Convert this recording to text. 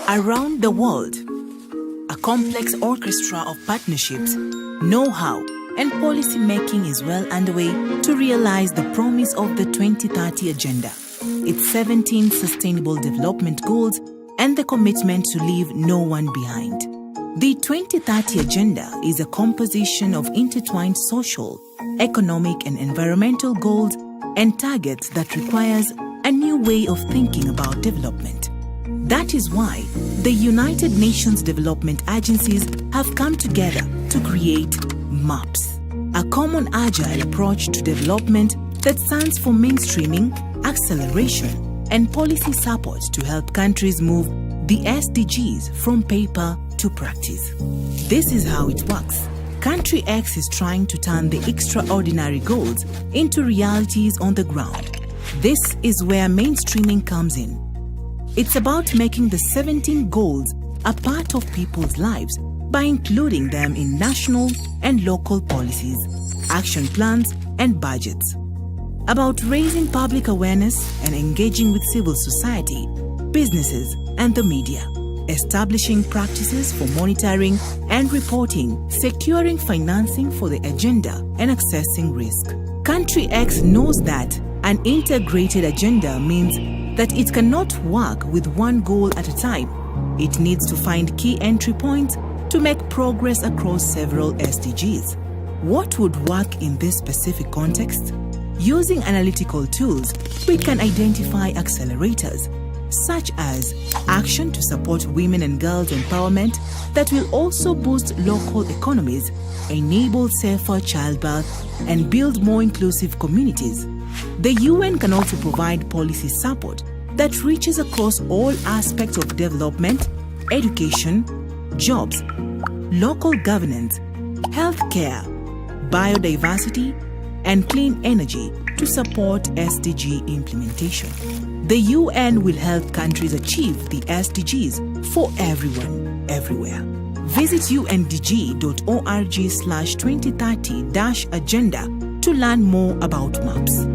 Around the world, a complex orchestra of partnerships, know-how, and policy making is well underway to realize the promise of the 2030 Agenda, its 17 Sustainable Development Goals, and the commitment to leave no one behind. The 2030 Agenda is a composition of intertwined social, economic, and environmental goals and targets that requires a new way of thinking about development. That is why the United Nations development agencies have come together to create MAPS, a common agile approach to development that stands for mainstreaming, acceleration, and policy support to help countries move the SDGs from paper to practice. This is how it works. Country X is trying to turn the extraordinary goals into realities on the ground. This is where mainstreaming comes in. It's about making the 17 goals a part of people's lives by including them in national and local policies, action plans, and budgets. About raising public awareness and engaging with civil society, businesses, and the media. Establishing practices for monitoring and reporting, securing financing for the agenda, and assessing risk. Country X knows that an integrated agenda means that it cannot work with one goal at a time. It needs to find key entry points to make progress across several SDGs. What would work in this specific context? Using analytical tools, we can identify accelerators, such as action to support women and girls empowerment that will also boost local economies, enable safer childbirth, and build more inclusive communities. The UN can also provide policy support that reaches across all aspects of development, education, jobs, local governance, healthcare, biodiversity, and clean energy to support SDG implementation. The UN will help countries achieve the SDGs for everyone, everywhere. Visit undg.org/2030-agenda to learn more about MAPS.